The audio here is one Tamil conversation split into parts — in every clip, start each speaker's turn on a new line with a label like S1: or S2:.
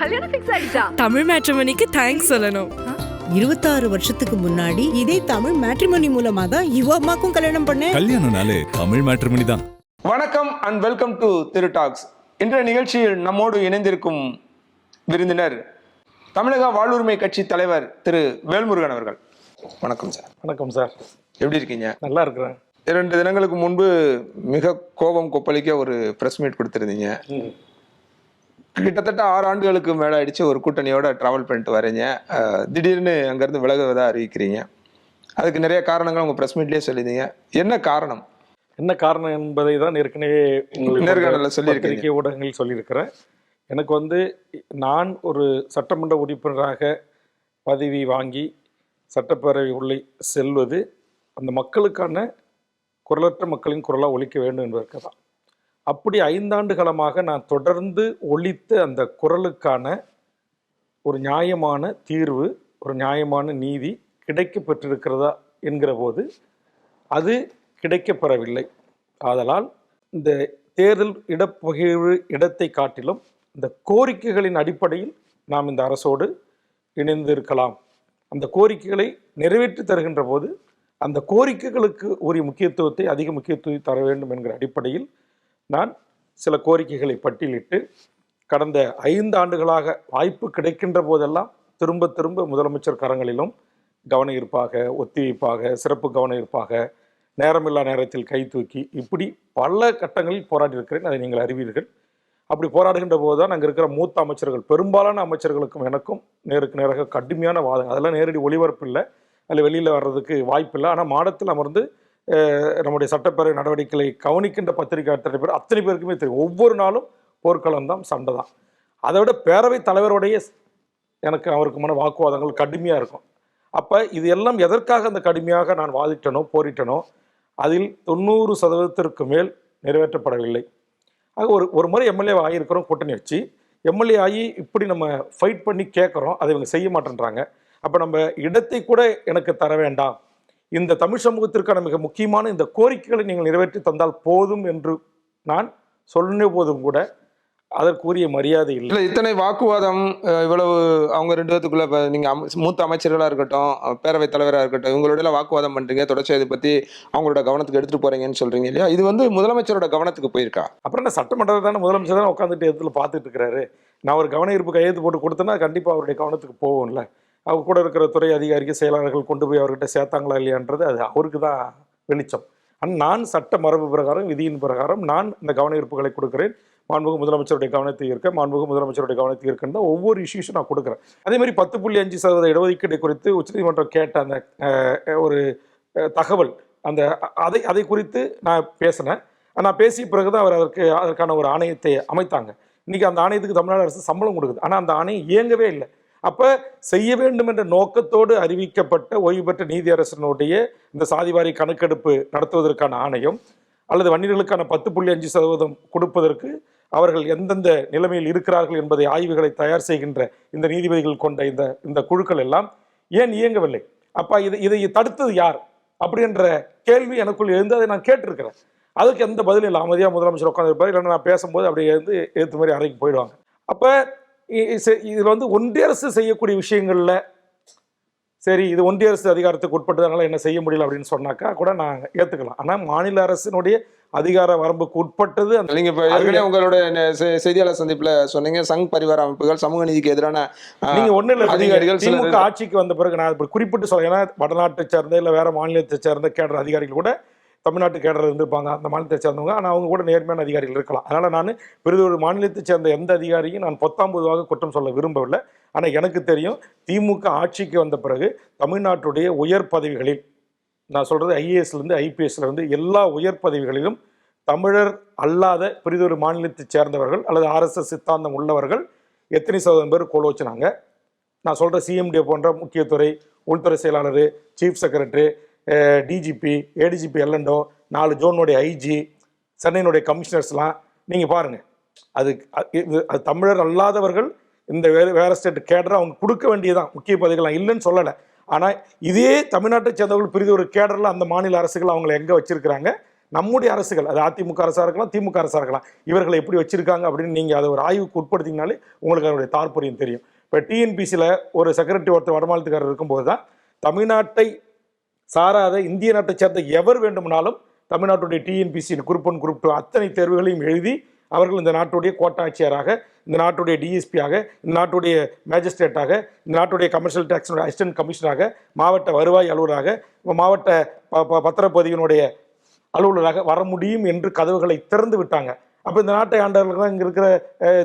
S1: கல்யாணம் ஃபிக்ஸ் ஆயிடுச்சா?
S2: தமிழ் மேட்ரிமோனிக்கு தேங்க்ஸ் சொல்லணும்.
S3: 26 வருஷத்துக்கு முன்னாடி இதே தமிழ் மேட்ரிமோனி மூலமா தான் இவ அம்மாக்கும் கல்யாணம் பண்ணேன்.
S4: கல்யாணம்னாலே தமிழ் மேட்ரிமோனி தான்.
S5: வணக்கம் and welcome to Thiru talks. இன்றைய நிகழ்ச்சியில் நம்மோடு இணைந்திருக்கும் விருந்தினர் தமிழக வாழ்வுரிமை கட்சி தலைவர் திரு வேல்முருகன் அவர்கள். வணக்கம் சார்.
S6: வணக்கம் சார்.
S5: எப்படி இருக்கீங்க?
S6: நல்லா இருக்கிறேன்.
S5: 2 தினங்களுக்கு முன்பு மிக கோபம் கொப்பளிக்க ஒரு ப்ரெஸ் மீட் கொடுத்துருந்தீங்க. கிட்டத்தட்ட 6 ஆண்டுகளுக்கு மேலே ஆயிடுச்சு ஒரு கூட்டணியோட ட்ராவல் பண்ணிட்டு வரீங்க. திடீர்னு அங்கேருந்து விலகுவதா அறிவிக்கிறீங்க. அதுக்கு நிறைய காரணங்கள் உங்கள் ப்ரெஸ் மீட்லேயே சொல்லியிருந்தீங்க. என்ன காரணம்?
S6: என்ன காரணம் என்பதை தான் ஏற்கனவே
S5: நேர்காணலில் சொல்லியிருக்கீங்க,
S6: ஊடகங்களில் சொல்லியிருக்கிறேன். எனக்கு நான் ஒரு சட்டமன்ற உறுப்பினராக பதவி வாங்கி சட்டப்பேரவை உள்ளே செல்வது அந்த மக்களுக்கான குரலற்ற மக்களின் குரலாக ஒலிக்க வேண்டும் என்பதற்கு தான். அப்படி 5 ஆண்டு காலமாக நான் தொடர்ந்து ஒலித்த அந்த குரலுக்கான ஒரு நியாயமான தீர்வு, ஒரு நியாயமான நீதி கிடைக்க பெற்றிருக்கிறதா என்கிற போது அது கிடைக்கப்பெறவில்லை. ஆதலால் இந்த தேர்தல் இடப்பகிர்வு இடத்தை காட்டிலும் இந்த கோரிக்கைகளின் அடிப்படையில் நாம் இந்த அரசோடு இணைந்து இருக்கலாம். அந்த கோரிக்கைகளை நிறைவேற்றி தருகின்ற போது அந்த கோரிக்கைகளுக்கு உரிய முக்கியத்துவத்தை அதிக முக்கியத்துவத்தை தர வேண்டும் என்கிற அடிப்படையில் நான் சில கோரிக்கைகளை பட்டியலிட்டு கடந்த 5 ஆண்டுகளாக வாய்ப்பு கிடைக்கின்ற போதெல்லாம் திரும்ப திரும்ப முதலமைச்சர் கரங்களிலும் கவன ஈர்ப்பாக, ஒத்திவைப்பாக, சிறப்பு கவன ஈர்ப்பாக, நேரமில்லா நேரத்தில் கை தூக்கி இப்படி பல கட்டங்களில் போராடி இருக்கிறேன். அதை நீங்கள் அறிவீர்கள். அப்படி போராடுகின்ற போது தான் அங்கே இருக்கிற மூத்த அமைச்சர்கள், பெரும்பாலான அமைச்சர்களுக்கும் எனக்கும் நேருக்கு நேராக கடுமையான வாதம். அதெல்லாம் நேரடி ஒளிபரப்பு இல்லை, அதில் வெளியில் வர்றதுக்கு வாய்ப்பு இல்லை. ஆனால் மாடத்தில் அமர்ந்து நம்முடைய சட்டப்பேரவை நடவடிக்கைகளை கவனிக்கின்ற பத்திரிகை பேர் அத்தனை பேருக்குமே தெரியும். ஒவ்வொரு நாளும் போர்க்களம் தான், சண்டை தான். அதை விட பேரவைத் தலைவருடைய எனக்கு அவருக்குமான வாக்குவாதங்கள் கடுமையாக இருக்கும். அப்போ இது எல்லாம் எதற்காக அந்த கடுமையாக நான் வாதிட்டனோ போரிட்டனோ அதில் 90% மேல் நிறைவேற்றப்படவில்லை. ஆக ஒரு முறை எம்எல்ஏ ஆகியிருக்கிறோம், கூட்டணி வச்சு எம்எல்ஏ ஆகி இப்படி நம்ம ஃபைட் பண்ணி கேட்குறோம், அதை இவங்க செய்ய மாட்டேன்றாங்க. அப்போ நம்ம இடத்தை கூட எனக்கு தர வேண்டாம், இந்த தமிழ் சமூகத்திற்கான மிக முக்கியமான இந்த கோரிக்கைகளை நீங்கள் நிறைவேற்றி தந்தால் போதும் என்று நான் சொன்ன போதும் கூட அதற்குரிய மரியாதை இல்லை.
S5: இத்தனை வாக்குவாதம், இவ்வளவு அவங்க 2 பேத்துக்குள்ள இப்போ நீங்கள் மூத்த அமைச்சர்களாக இருக்கட்டும், பேரவைத் தலைவராக இருக்கட்டும், இவங்களோட வாக்குவாதம் பண்ணுறீங்க, தொடர்ச்சியாக இதை பற்றி அவங்களோட கவனத்துக்கு எடுத்துகிட்டு போகிறீங்கன்னு சொல்கிறீங்க இல்லையா? இது முதலமைச்சரோட கவனத்துக்கு போயிருக்கா?
S6: அப்புறம் என்ன சட்டமன்றத்தை தானே முதலமைச்சர் தானே உட்காந்துட்டு இடத்துல பார்த்துட்டு இருக்கிறாரு. நான் ஒரு கவன ஈர்ப்பு கையெழுத்து போட்டு கொடுத்தேன்னா கண்டிப்பாக அவருடைய கவனத்துக்கு போகும்ல. அவங்க கூட இருக்கிற துறை அதிகாரிகள், செயலாளர்கள் கொண்டு போய் அவர்கிட்ட சேர்த்தாங்களா இல்லையான்றது அது அவருக்கு தான் வெளிச்சம். ஆனால் நான் சட்ட மரபு பிரகாரம், விதியின் பிரகாரம் நான் இந்த கவன ஈர்ப்புகளை கொடுக்குறேன். மாண்புமிகு முதலமைச்சருடைய கவனத்தை ஈர்க்க, மாண்புமிகு முதலமைச்சருடைய கவனத்தை ஈர்க்கின்ற ஒவ்வொரு இஷ்யூஸும் நான் கொடுக்குறேன். அதே மாதிரி 10.5% இடஒதுக்கீடு குறித்து உச்சநீதிமன்றம் கேட்ட அந்த ஒரு தகவல், அதை குறித்து நான் பேசினேன். நான் பேசிய பிறகுதான் அவர் அதற்கான ஒரு ஆணையத்தை அமைத்தாங்க. இன்றைக்கி அந்த ஆணையத்துக்கு தமிழ்நாடு அரசு சம்பளம் கொடுக்குது. ஆனால் அந்த ஆணையம் இயங்கவே இல்லை. அப்போ செய்ய வேண்டும் என்ற நோக்கத்தோடு அறிவிக்கப்பட்ட ஓய்வு பெற்ற நீதியரசனுடைய இந்த சாதிவாரி கணக்கெடுப்பு நடத்துவதற்கான ஆணையம் அல்லது வன்னியர்களுக்கான 10.5% கொடுப்பதற்கு அவர்கள் எந்தெந்த நிலைமையில் இருக்கிறார்கள் என்பதை ஆய்வுகளை தயார் செய்கின்ற இந்த நீதிபதிகள் கொண்ட இந்த குழுக்கள் எல்லாம் ஏன் இயங்கவில்லை? அப்போ இதை தடுத்தது யார் அப்படின்ற கேள்வி எனக்குள் எழுந்து அதை நான் கேட்டிருக்கிறேன். அதுக்கு எந்த பதிலும் இல்லை. அமைதியாக முதலமைச்சர் உட்காந்துருப்பார், இல்லைன்னா நான் பேசும்போது அப்படியே எழுத்து மாதிரி அறைக்கு போயிடுவாங்க. அப்போ இதில் ஒன்றிய அரசு செய்யக்கூடிய விஷயங்களில் சரி இது ஒன்றிய அரசு அதிகாரத்துக்கு உட்பட்டதுனால என்ன செய்ய முடியல அப்படின்னு சொன்னாக்கா கூட நான் ஏற்றுக்கலாம். ஆனால் மாநில அரசினுடைய அதிகார வரம்புக்கு உட்பட்டது.
S5: நீங்கள் இப்போ ஏற்கனவே உங்களோட செய்தியாளர் சந்திப்பில் சொன்னீங்க, சங் பரிவார அமைப்புகள் சமூக நீதிக்கு எதிரான
S6: நீங்கள் ஒன்றும் இல்லை அதிகாரிகள் திமுக ஆட்சிக்கு வந்த பிறகு நான் இப்படி குறிப்பிட்டு சொல்ல, ஏன்னா வடநாட்டை சேர்ந்த இல்லை வேறு மாநிலத்தை சேர்ந்த கேடர் அதிகாரிகள் கூட தமிழ்நாட்டு கேடர் இருந்திருப்பாங்க, அந்த மாநிலத்தை சேர்ந்தவங்க. ஆனால் அவங்க கூட நேர்மையான அதிகாரிகள் இருக்கலாம். அதனால் நான் ஒரு மாநிலத்தை சேர்ந்த எந்த அதிகாரியும் நான் 10ஆம் குற்றம் சொல்ல விரும்பவில்லை. ஆனால் எனக்கு தெரியும், திமுக ஆட்சிக்கு வந்த பிறகு தமிழ்நாட்டுடைய உயர் பதவிகளில், நான் சொல்கிறது ஐஏஎஸ்லேருந்து ஐபிஎஸ்லேருந்து எல்லா உயர் பதவிகளிலும் தமிழர் அல்லாத பிரிதொரு மாநிலத்தை சேர்ந்தவர்கள் அல்லது ஆர்எஸ்எஸ் சித்தாந்தம் உள்ளவர்கள் எத்தனை சதவீதம் பேர் கோலோச்சினாங்க. நான் சொல்கிற சிஎம்டிஏ போன்ற முக்கியத்துறை, உள்துறை செயலாளர், சீஃப் செக்ரட்டரி, டிஜிபி, ஏடிஜிபி எல்என்டோ, 4 ஜோனுடைய ஐஜி, சென்னையினுடைய கமிஷனர்ஸ்லாம் நீங்கள் பாருங்கள். அது தமிழர் அல்லாதவர்கள் இந்த வேறு ஸ்டேட் கேடரை அவங்க கொடுக்க வேண்டியதான், முக்கிய பதவிகள்லாம் இல்லைன்னு சொல்லலை. ஆனால் இதே தமிழ்நாட்டை சேர்ந்தவர்கள் பிரிது ஒரு கேடரில் அந்த மாநில அரசுகள் அவங்களை எங்கே வச்சுருக்கிறாங்க, நம்முடைய அரசுகள், அது அதிமுக அரசாக இருக்கலாம், திமுக அரசாக இருக்கலாம், இவர்களை எப்படி வச்சிருக்காங்க அப்படின்னு நீங்கள் அதை ஒரு ஆய்வுக்கு உட்படுத்திங்கனாலே உங்களுக்கு அதனுடைய தாற்பயம் தெரியும். இப்போ டிஎன்பிசியில் ஒரு செக்ரட்டரி ஒருத்தர் வடமாநிலத்துக்காரர் இருக்கும்போது தான் தமிழ்நாட்டை சாராத இந்திய நாட்டை சேர்ந்த எவர் வேண்டுமானாலும் தமிழ்நாட்டுடைய டிஎன்பிசி குரூப் 1 குரூப் 2 அத்தனை தேர்வுகளையும் எழுதி அவர்கள் இந்த நாட்டுடைய கோட்டாட்சியராக, இந்த நாட்டுடைய டிஎஸ்பியாக, இந்த நாட்டுடைய மேஜிஸ்ட்ரேட்டாக, இந்த நாட்டுடைய கமர்ஷியல் டேக்ஸ் அசிஸ்டன்ட் கமிஷனராக, மாவட்ட வருவாய் அலுவலராக, மாவட்ட பத்திரப்பதிவினுடைய அலுவலராக வர முடியும் என்று கதவுகளை திறந்து விட்டாங்க. அப்போ இந்த நாட்டை ஆண்டவர்கள் இங்கே இருக்கிற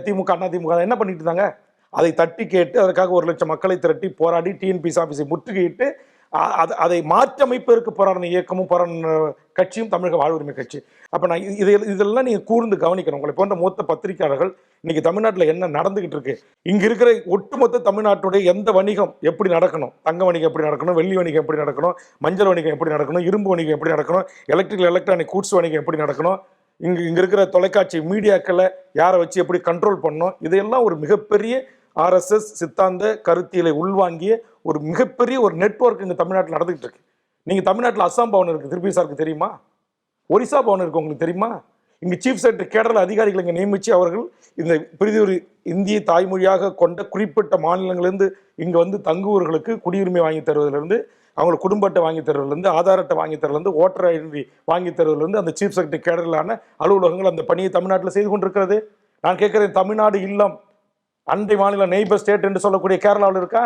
S6: திமுக அண்ணா திமுக என்ன பண்ணிட்டு இருந்தாங்க? அதை தட்டி கேட்டு அதற்காக 1 லட்சம் மக்களை திரட்டி போராடி டிஎன்பிசி ஆஃபீஸை முற்றுகையிட்டு அதை மாற்றமைப்பதற்கு போராடின இயக்கமும் போராடின கட்சியும் தமிழக வாழ்வுரிமை கட்சி. அப்போ நான் இதெல்லாம் நீங்கள் கூர்ந்து கவனிக்கணும். உங்களை போன்ற மூத்த பத்திரிகையாளர்கள் இன்னைக்கு தமிழ்நாட்டில் என்ன நடந்துகிட்டு இருக்கு, இங்கே இருக்கிற ஒட்டுமொத்த தமிழ்நாட்டுடைய எந்த வணிகம் எப்படி நடக்கணும், தங்க வணிகம் எப்படி நடக்கணும், வெள்ளி வணிகம் எப்படி நடக்கணும், மஞ்சள் வணிகம் எப்படி நடக்கணும், இரும்பு வணிகம் எப்படி நடக்கணும், எலக்ட்ரானிக் கூட்ஸ் வணிகம் எப்படி நடக்கணும், இங்கே இருக்கிற தொலைக்காட்சி மீடியாக்களை யாரை வச்சு எப்படி கண்ட்ரோல் பண்ணணும், இதையெல்லாம் ஒரு மிகப்பெரிய ஆர்எஸ்எஸ் சித்தாந்த கருத்தியலை உள்வாங்கிய ஒரு மிகப்பெரிய ஒரு நெட்வொர்க் இங்கே தமிழ்நாட்டில் நடந்துகிட்டு இருக்கு. நீங்கள் தமிழ்நாட்டில் அஸ்ஸாம் பவன் இருக்குது, திருப்பி சாருக்கு தெரியுமா? ஒரிசா பவன் இருக்குது, உங்களுக்கு தெரியுமா? இங்கே சீஃப் செக்ரட்டரி கேடர் அதிகாரிகள் இங்கே நியமித்து அவர்கள் இந்த ஒரு இந்திய தாய்மொழியாக கொண்ட குறிப்பிட்ட மாநிலங்களிலிருந்து இங்கே வந்து தங்குவர்களுக்கு குடியுரிமை வாங்கி தருவதிலிருந்து, அவங்க குடும்ப அட்டை வாங்கி தருவதிலிருந்து, ஆதார் அட்டை வாங்கி தருவதிலிருந்து, ஓட்டர் ஐடி வாங்கி தருவதிலிருந்து அந்த சீஃப் செக்ரட்டரி கேடரிலான அலுவலகங்கள் அந்த பணியை தமிழ்நாட்டில் செய்து கொண்டிருக்கிறது. நான் கேட்குறேன், தமிழ்நாடு இல்லம் அண்டை மாநில நெய்பர் ஸ்டேட் என்று சொல்லக்கூடிய கேரளாவில் இருக்கா,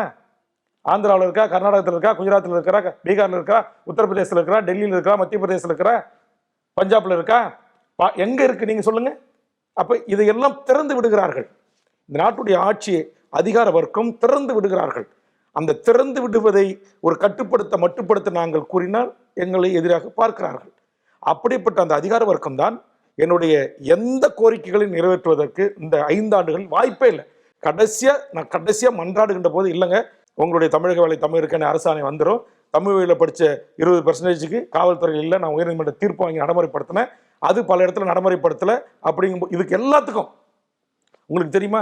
S6: ஆந்திராவில் இருக்கா, கர்நாடகத்தில் இருக்கா, குஜராத்தில் இருக்கிறா, பீகாரில் இருக்கா, உத்தரப்பிரதேசத்தில் இருக்கிறா, டெல்லியில் இருக்கா, மத்திய பிரதேசத்தில் இருக்கிறா, பஞ்சாபில் இருக்கா, எங்கே இருக்குது நீங்கள் சொல்லுங்கள்? அப்போ இதையெல்லாம் திறந்து விடுகிறார்கள். இந்த நாட்டுடைய ஆட்சியை அதிகார வர்க்கம் திறந்து விடுகிறார்கள். அந்த திறந்து விடுவதை ஒரு மட்டுப்படுத்த நாங்கள் கூறினால் எங்களை எதிராக பார்க்கிறார்கள். அப்படிப்பட்ட அந்த அதிகார வர்க்கம் தான் என்னுடைய எந்த கோரிக்கைகளை நிறைவேற்றுவதற்கு இந்த 5 ஆண்டுகள் வாய்ப்பே இல்லை. நான் கடைசியாக மன்றாடுகின்ற போது, இல்லைங்க உங்களுடைய தமிழக வேலை தமிழருக்கான அரசாணை வந்துடும், தமிழ் வழியில் படித்த 20% காவல்துறையில் இல்லை, நான் உயர்நீதிமன்ற தீர்ப்பு வாங்கி நடைமுறைப்படுத்தினேன், அது பல இடத்துல நடைமுறைப்படுத்தலை. அப்படிங்கும்போது இதுக்கு எல்லாத்துக்கும் உங்களுக்கு தெரியுமா,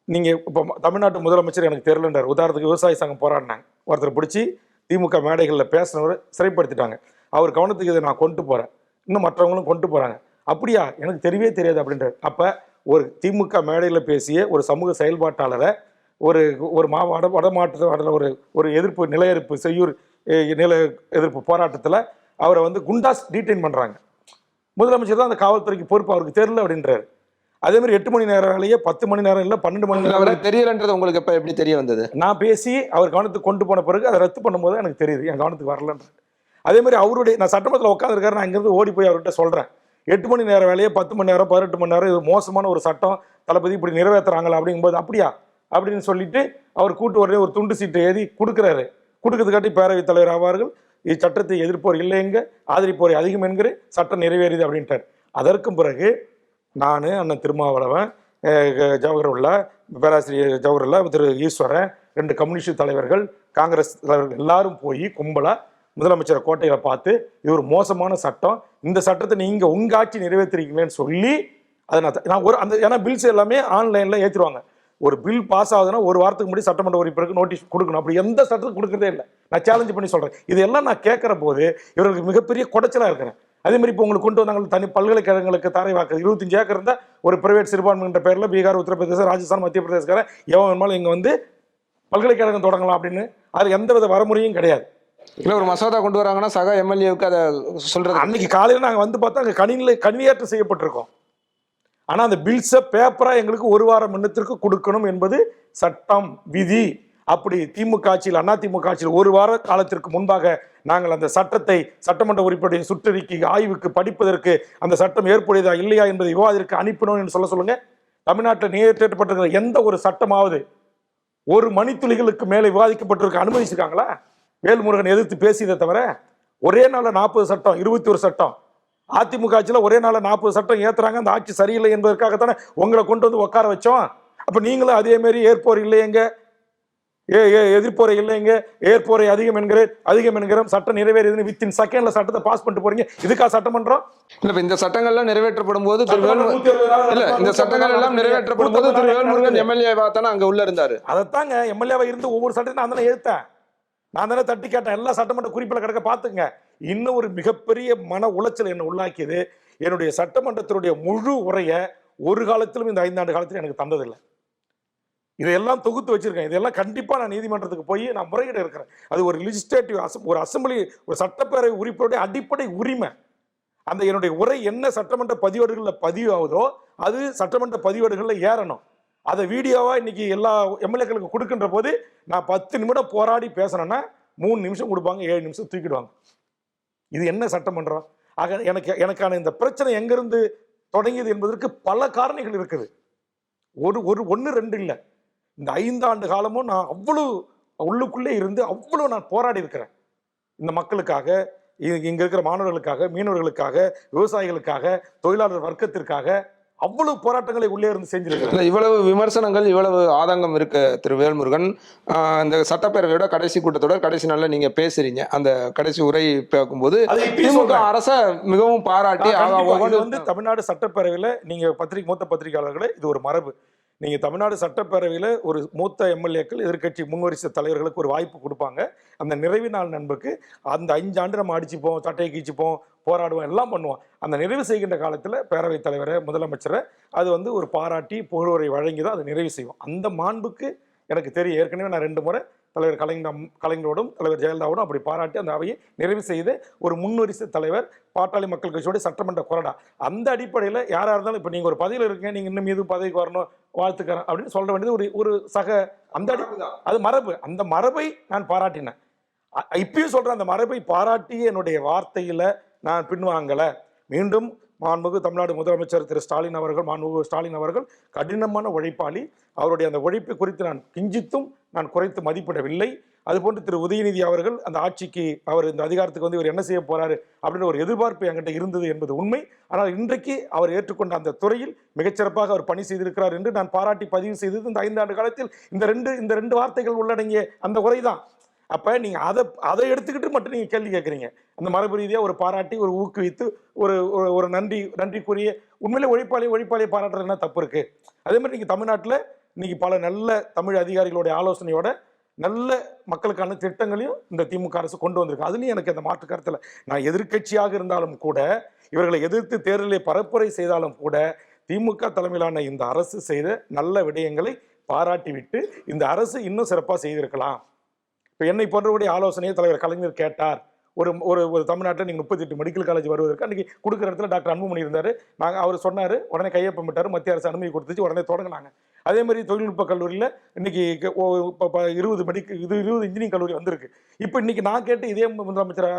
S6: நீங்கள் இப்போ தமிழ்நாட்டு முதலமைச்சர் எனக்கு தெரியலன்றார். உதாரணத்துக்கு விவசாய சங்கம் போராடினாங்க, ஒருத்தர் பிடிச்சி திமுக மேடைகளில் பேசினவரை சிறைப்படுத்திட்டாங்க. அவர் கவனத்துக்கு இதை நான் கொண்டு போகிறேன், இன்னும் மற்றவங்களும் கொண்டு போகிறாங்க. அப்படியா, எனக்கு தெரியவே தெரியாது அப்படின்றார். அப்போ ஒரு திமுக மேடையில் பேசிய ஒரு சமூக செயல்பாட்டாளரை ஒரு வடமாற்றத்தில் ஒரு எதிர்ப்பு நில எதிர்ப்பு போராட்டத்தில் அவரை வந்து குண்டாஸ் டீடைன் பண்ணுறாங்க. முதலமைச்சர் தான் அந்த காவல்துறைக்கு பொறுப்பு, அவருக்கு தெரியல அப்படின்றாரு. அதே மாதிரி 8 மணி நேரம் வேலையே 10 மணி நேரம் இல்லை 12 மணி நேரம்
S5: தெரியலன்றது உங்களுக்கு எப்போ எப்படி தெரிய வந்தது?
S6: நான் பேசி அவர் கவனத்துக்கு கொண்டு போன பிறகு அதை ரத்து பண்ணும்போது எனக்கு தெரியுது, என் கவனத்துக்கு வரலன்றது. அதே மாதிரி அவருடைய நான் சட்டமன்றத்தில் உட்காந்துருக்காரு, நான் இங்கேருந்து ஓடி போய் அவர்கிட்ட சொல்கிறேன், 8 மணி நேரம் வேலையை 10 மணி நேரம் 18 மணி நேரம், இது மோசமான ஒரு சட்டம், தளபதி இப்படி நிறைவேற்றுறாங்களா அப்படிங்கும்போது, அப்படியா அப்படின்னு சொல்லிட்டு அவர் கூட்டு ஒரு துண்டு சீட்டை எழுதி கொடுக்குறாரு. கொடுக்கறதுக்காட்டி பேரவைத் தலைவர் ஆவார்கள், இச்சட்டத்தை எதிர்ப்போர் இல்லைங்க, ஆதரிப்போரை அதிகம் என்கிற சட்டம் நிறைவேறியது அப்படின்ட்டார். அதற்கும் பிறகு நான், அண்ணன் திருமாவளவன், ஜவஹர்லா, பேராசிரியர் ஜவஹர்லா, திரு ஈஸ்வரன், 2 கம்யூனிஸ்ட் தலைவர்கள், காங்கிரஸ் தலைவர்கள் எல்லாரும் போய் கும்பலா முதலமைச்சரை கோட்டையில பார்த்து, இது ஒரு மோசமான சட்டம், இந்த சட்டத்தை நீங்க உங்க ஆட்சி நிறைவேற்றிருக்கீங்கன்னு சொல்லி அதை நான் ஒரு அந்த ஏன்னா பில்ஸ் எல்லாமே ஆன்லைன்ல ஏற்றிடுவாங்க. ஒரு பில் பாஸ் ஆகுதுன்னா 1 வாரத்துக்கு முன்னாடி சட்டமன்ற உறுப்பினருக்கு நோட்டீஸ் கொடுக்கணும். அப்படி எந்த சட்டத்துக்கு கொடுக்கறதே இல்லை. நான் சேலஞ்ச் பண்ணி சொல்றேன். இதெல்லாம் நான் கேட்கிற போது இவர்களுக்கு மிகப்பெரிய குடைச்சலா இருக்கிறேன். அதே மாதிரி இப்போ உங்களுக்கு கொண்டு வந்தாங்க தனி பல்கலைக்கழகங்களுக்கு தாரை வாக்கு 25 ஏக்கர் இருந்தால் ஒரு பிரைவேட் சிறுபான்மைன்ற பேரில் பீகார், உத்தரப்பிரதேசம், ராஜஸ்தான், மத்திய பிரதேசக்காரன் எவன் வேணுமாலும் இங்கே வந்து பல்கலைக்கழகம் தொடங்கலாம் அப்படின்னு அது எந்தவித வரமுறையும் கிடையாது.
S5: இல்லை ஒரு மசோதா கொண்டு வராங்கன்னா சக எம்எல்ஏவுக்கு அதை சொல்றது.
S6: அன்னைக்கு காலையில் நாங்கள் வந்து பார்த்தா அங்கே கணினியேற்றம் செய்யப்பட்டிருக்கோம். ஆனால் அந்த பில்ஸை பேப்பராக எங்களுக்கு 1 வாரம் முன்னத்திற்கு கொடுக்கணும் என்பது சட்டம் விதி. அப்படி திமுக ஆட்சியில், அண்ணா திமுக ஆட்சியில் 1 வார காலத்திற்கு முன்பாக நாங்கள் அந்த சட்டத்தை சட்டமன்ற உறுப்பினருடைய சுற்றறிக்கை ஆய்வுக்கு படிப்பதற்கு அந்த சட்டம் ஏற்புடையதா இல்லையா என்பதை விவாதத்திற்கு அனுப்பினோம் என்று சொல்லுங்க. தமிழ்நாட்டில் நிறைவேற்றப்பட்டிருக்கிற எந்த ஒரு சட்டமாவது 1 மணித்துளிகளுக்கு மேலே விவாதிக்கப்பட்டிருக்க அனுமதிச்சிருக்காங்களா? வேல்முருகன் எதிர்த்து பேசியதை தவிர ஒரே நாளில் 40 சட்டம், 21 சட்டம். அதிமுக ஆட்சியில் ஒரே நாளில் 40 சட்டம் ஏற்றுறாங்க. அந்த ஆட்சி சரியில்லை என்பதற்காகத்தானே உங்களை கொண்டு வந்து உட்கார வச்சோம். அப்போ நீங்களும் அதே மாதிரி ஏற்போர் இல்லையங்க, எதிர்ப்போரை இல்லைங்க, ஏற்போரை அதிகம் என்கிற சட்டம் நிறைவேறியதுன்னு வித்தின் செகண்ட்ல சட்டத்தை பாஸ் பண்ணிட்டு போறீங்க. இதுக்கா சட்டமன்றம்? இல்ல இந்த சட்டங்கள்லாம் நிறைவேற்றப்படும் போது இந்த சட்டங்கள் எல்லாம் நிறைவேற்றப்படும் போது திரு வேல்முருகன் எம்எல்ஏவா தானே அங்க உள்ள இருந்தாரு. அதைத்தாங்க எம்எல்ஏவா இருந்து ஒவ்வொரு சட்டத்தையும் நான் தானே எழுத்தேன், நான் தானே தட்டி கேட்டேன். எல்லா சட்டமன்ற குறிப்பில் கிடக்க பாத்துங்க. இன்னும் ஒரு மிகப்பெரிய மன உளைச்சல் என்னை உள்ளாக்கியது, என்னுடைய சட்டமன்றத்தினுடைய முழு உரையை ஒரு காலத்திலும் இந்த 5 ஆண்டு காலத்திலும் எனக்கு தந்ததில்லை. இதையெல்லாம் தொகுத்து வச்சிருக்கேன். இதெல்லாம் கண்டிப்பா நான் நீதிமன்றத்துக்கு போய் நான் முறையிட இருக்கிறேன். அது ஒரு லெஜிஸ்லேட்டிவ் ஒரு அசம்பிளி, ஒரு சட்டப்பேரவை உறுப்பினருடைய அடிப்படை உரிமை. அந்த என்னுடைய உரை என்ன சட்டமன்ற பதிவேடுகளில் பதிவாகுதோ அது சட்டமன்ற பதிவேடுகளில் ஏறணும். அதை வீடியோவா இன்னைக்கு எல்லா எம்எல்ஏக்களுக்கு கொடுக்கின்ற போது நான் 10 நிமிடம் போராடி பேசணும்னா 3 நிமிஷம் கொடுப்பாங்க, 7 நிமிஷம் தூக்கிடுவாங்க. இது என்ன சட்டமன்றம்? ஆக எனக்கான இந்த பிரச்சனை எங்கிருந்து தொடங்கியது என்பதற்கு பல காரணிகள் இருக்குது. ஒன்று ரெண்டு இல்லை. இந்த 5 ஆண்டு காலமும் நான் அவ்வளவு உள்ளுக்குள்ளே இருந்து அவ்வளவு நான் போராடி இருக்கிறேன். இந்த மக்களுக்காக, இங்க இருக்கிற மாணவர்களுக்காக, மீனவர்களுக்காக, விவசாயிகளுக்காக, தொழிலாளர் வர்க்கத்திற்காக அவ்வளவு போராட்டங்களை உள்ளே இருந்து செஞ்சிருக்கிறேன்.
S5: இவ்வளவு விமர்சனங்கள், இவ்வளவு ஆதங்கம் இருக்கு திரு வேல்முருகன். இந்த சட்டப்பேரவையோட கடைசி கூட்டத்தொடர் கடைசி நாள்ல நீங்க பேசுறீங்க. அந்த கடைசி உரை பார்க்கும்போது திமுக அரசை மிகவும் பாராட்டி
S6: வந்து தமிழ்நாடு சட்டப்பேரவையில நீங்க மூத்த பத்திரிகையாளர்களே, இது ஒரு மரபு. நீங்க தமிழ்நாடு சட்டப்பேரவையில ஒரு மூத்த எம்எல்ஏக்கள், எதிர்கட்சி முன்வரிசை தலைவர்களுக்கு ஒரு வாய்ப்பு கொடுப்பாங்க. அந்த நிறைவு நாள் நண்புக்கு அந்த 5 ஆண்டு நம்ம அடிச்சுப்போம், சட்டையை கீச்சுப்போம், போராடுவோம், எல்லாம் பண்ணுவோம். அந்த நிறைவு செய்கின்ற காலத்தில் பேரவைத் தலைவரை, முதலமைச்சரை அது வந்து ஒரு பாராட்டி புகழுரை வழங்கி தான் அதை நிறைவு செய்வோம். அந்த மாண்புக்கு எனக்கு தெரியும். ஏற்கனவே நான் 2 முறை தலைவர் கலைஞரோடும் தலைவர் ஜெயலலிதாவோடும் அப்படி பாராட்டி அந்த அவையை நிறைவு செய்து ஒரு முன்வரிசை தலைவர், பாட்டாளி மக்கள் கட்சியோட சட்டமன்ற கொறடா. அந்த அடிப்படையில் யாராக இருந்தாலும் இப்போ நீங்கள் ஒரு பதவியில் இருக்கீங்க, நீங்கள் இன்னும் மீது பதவிக்கு வரணும், வாழ்த்துக்கிறேன் அப்படின்னு சொல்ல வேண்டியது ஒரு சக அந்த அது மரபு. அந்த மரபை நான் பாராட்டினேன். இப்பயும் சொல்கிறேன், அந்த மரபை பாராட்டி என்னுடைய வார்த்தையில் நான் பின்வாங்கலை. மீண்டும் மாண்புமிகு தமிழ்நாடு முதலமைச்சர் திரு ஸ்டாலின் அவர்கள், மாண்புமிகு ஸ்டாலின் அவர்கள் கடினமான உழைப்பாளி. அவருடைய அந்த உழைப்பு குறித்து நான் கிஞ்சித்தும் நான் குறைத்து மதிப்பிடவில்லை. அதுபோன்று திரு உதயநிதி அவர்கள் அந்த ஆட்சிக்கு, அவர் இந்த அதிகாரத்துக்கு வந்து இவர் என்ன செய்ய போறாரு அப்படின்னு ஒரு எதிர்பார்ப்பு என்கிட்ட இருந்தது என்பது உண்மை. ஆனால் இன்றைக்கு அவர் ஏற்றுக்கொண்ட அந்த துறையில் மிகச்சிறப்பாக அவர் பணி செய்திருக்கிறார் என்று நான் பாராட்டி பதிவு செய்தது இந்த 5 ஆண்டு காலத்தில் இந்த ரெண்டு வார்த்தைகள் உள்ளடங்கிய அந்த உரை தான். அப்ப நீங்க அதை எடுத்துக்கிட்டு மட்டும் நீங்க கேள்வி கேட்குறீங்க. அந்த மரபு ரீதியா ஒரு பாராட்டி, ஒரு ஊக்குவித்து, ஒரு நன்றிக்குரிய உண்மையிலே ஒழிப்பாளியை பாராட்டுறது என்ன தப்பு இருக்கு? அதே மாதிரி நீங்க தமிழ்நாட்டில் இன்னைக்கு பல நல்ல தமிழ் அதிகாரிகளுடைய ஆலோசனையோட நல்ல மக்களுக்கான திட்டங்களையும் இந்த திமுக அரசு கொண்டு வந்திருக்கு. அதுலயும் எனக்கு அந்த மாற்று கருத்துல, நான் எதிர்கட்சியாக இருந்தாலும் கூட, இவர்களை எதிர்த்து தேர்தலை பரப்புரை செய்தாலும் கூட, திமுக தலைமையிலான இந்த அரசு செய்த நல்ல விடயங்களை பாராட்டிவிட்டு இந்த அரசு இன்னும் சிறப்பாக செய்திருக்கலாம். இப்போ என்னை போன்றவருடைய ஆலோசனையை தலைவர் கலைஞர் கேட்டார். ஒரு தமிழ்நாட்டில் நீங்கள் 38 மெடிக்கல் காலேஜ் வருவதற்கு அன்றைக்கி கொடுக்குற இடத்துல டாக்டர் அன்புமணி இருந்தார். அவர் சொன்னார், உடனே கையொப்பமிட்டார், மத்திய அரசு அனுமதி கொடுத்துச்சு, உடனே தொடங்கினாங்க. அதே மாதிரி தொழில்நுட்ப கல்லூரியில் இன்னைக்கு 20 இன்ஜினியரிங் கல்லூரி வந்திருக்கு. இப்போ இன்னைக்கு நான் கேட்டு இதே முதலமைச்சர்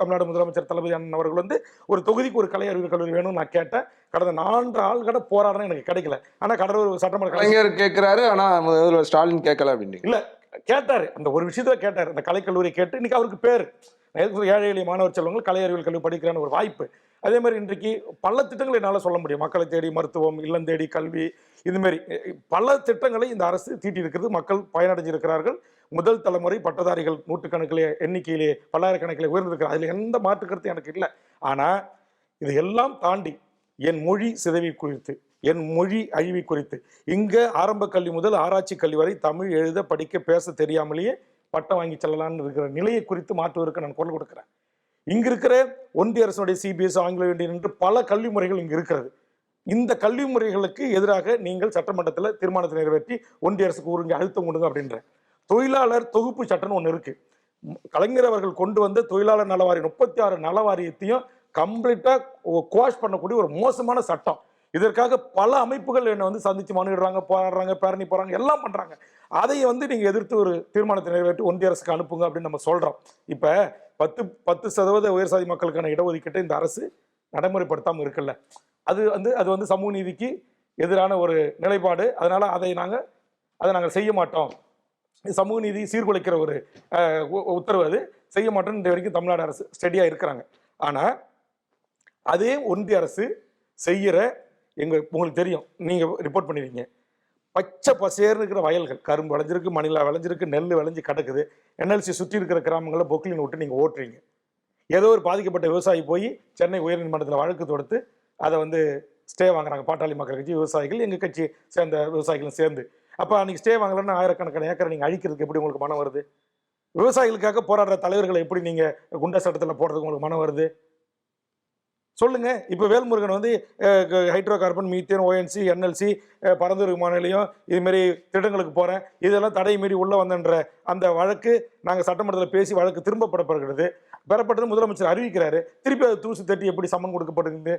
S6: தமிழ்நாடு முதலமைச்சர் தளபதி அண்ணன் அவர்கள் வந்து ஒரு தொகுதிக்கு ஒரு கலை அறிவியல் கல்லூரி வேணும்னு நான் கேட்டேன். கடந்த 4 ஆள்கட போராடுறேன், எனக்கு கிடைக்கல. ஆனால் கடலூர் சட்டமன்ற
S5: கலைஞர் கேட்கிறாரு, ஆனால் ஸ்டாலின் கேட்கல அப்படின்னு
S6: இல்லை கேட்டார். அந்த ஒரு விஷயத்துல கேட்டார், அந்த கலைக்கல்லூரி கேட்டு இன்னைக்கு அவருக்கு பேர் ஏழை எளிய மாணவர் செல்வங்கள் கலை அறிவியல் கல்வி படிக்கிறான ஒரு வாய்ப்பு. அதே மாதிரி இன்றைக்கு பல திட்டங்களை என்னால் சொல்ல முடியும். மக்களை தேடி மருத்துவம், இல்லம் தேடி கல்வி, இதுமாரி பல திட்டங்களை இந்த அரசு தீட்டி இருக்கிறது. மக்கள் பயனடைஞ்சிருக்கிறார்கள். முதல் தலைமுறை பட்டதாரிகள் நூற்றுக்கணக்கிலே எண்ணிக்கையிலே பல்லாயிரக்கணக்கிலே உயர்ந்திருக்கிறார். அதில் எந்த மாற்று கருத்து எனக்கு இல்லை. ஆனால் இது எல்லாம் தாண்டி என் மொழி சிதைவை குறித்து, என் மொழி அழிவை குறித்து, இங்கே ஆரம்ப கல்வி முதல் ஆராய்ச்சி கல்வி வரை தமிழ் எழுத படிக்க பேச தெரியாமலேயே பட்டம் வாங்கி செல்லலான்னு இருக்கிற நிலையை குறித்து மாற்றுவதற்கு நான் குரல் கொடுக்கிறேன். இங்க இருக்கிற ஒன்றிய அரசுடைய சிபிஎஸ், ஆங்கில இந்தியன் என்று பல கல்வி முறைகள் இங்கு இருக்கிறது. இந்த கல்வி முறைகளுக்கு எதிராக நீங்கள் சட்டமன்றத்தில் தீர்மானத்தை நிறைவேற்றி ஒன்றிய அரசுக்கு ஊருங்க அழுத்தம் கொடுங்க அப்படின்ற தொழிலாளர் தொகுப்பு சட்டம்னு ஒன்று இருக்கு. கலைஞர் அவர்கள் கொண்டு வந்த தொழிலாளர் நலவாரி 36 நலவாரியத்தையும் கம்ப்ளீட்டா குவாஷ் பண்ணக்கூடிய ஒரு மோசமான சட்டம். இதற்காக பல அமைப்புகள் என்னை வந்து சந்திச்சு மனுடுறாங்க, போராடுறாங்க, பேரணி போறாங்க, எல்லாம் பண்றாங்க. அதை வந்து நீங்க எதிர்த்து ஒரு தீர்மானத்தை நிறைவேற்றி ஒன்றிய அரசுக்கு அனுப்புங்க அப்படின்னு நம்ம சொல்றோம். இப்ப 10% உயர்சாதி மக்களுக்கான இடஒதுக்கீட்டை இந்த அரசு நடைமுறைப்படுத்தாமல் இருக்குல்ல, அது வந்து சமூக நீதிக்கு எதிரான ஒரு நிலைப்பாடு. அதனால அதை நாங்கள் செய்ய மாட்டோம். சமூக நீதி சீர்குலைக்கிற ஒரு உத்தரவு, அது செய்ய மாட்டோம். இன்றைய வரைக்கும் தமிழ்நாடு அரசு ஸ்டெடியா இருக்கிறாங்க. ஆனா அதே ஒன்றிய அரசு செய்யற உங்களுக்கு தெரியும், நீங்க ரிப்போர்ட் பண்ணிருக்கீங்க, பச்சை பசேர்னு இருக்கிற வயல்கள், கரும்பு விளைஞ்சிருக்கு, மணிலா விளைஞ்சிருக்கு, நெல் விளைஞ்சு கிடக்குது. என்எல்சி சுற்றி இருக்கிற கிராமங்களில் பொக்லின் விட்டு நீங்கள் ஓட்டுறீங்க. ஏதோ ஒரு பாதிக்கப்பட்ட விவசாயி போய் சென்னை உயர்நீதிமன்றத்தில் வழக்கு தொடுத்து அதை வந்து ஸ்டே வாங்குறாங்க. பாட்டாளி மக்கள் கட்சி விவசாயிகள், எங்கள் கட்சி சேர்ந்த விவசாயிகளும் சேர்ந்து. அப்போ அன்றைக்கி ஸ்டே வாங்கலன்னா ஆயிரக்கணக்கான ஏக்கரை நீங்கள் அழிக்கிறதுக்கு எப்படி உங்களுக்கு மனம் வருது? விவசாயிகளுக்காக போராடுற தலைவர்களை எப்படி நீங்க குண்டா சட்டத்தில் போடுறதுக்கு உங்களுக்கு மனம் வருது சொல்லுங்க. இப்போ வேல்முருகன் வந்து hydro carbon, methane, ONC, NLC, Parandur விமான நிலையம் இதுமாரி திட்டங்களுக்கு போறேன், இதெல்லாம் தடை மீறி உள்ள வந்தன்ற அந்த வழக்கு நாங்கள் சட்டமன்றத்தில் பேசி வழக்கு திரும்ப பெறப்பட்டது. முதலமைச்சர் அறிவிக்கிறாரு, திருப்பி அது தூசு தட்டி எப்படி சம்மன் கொடுக்கப்படுகிறது?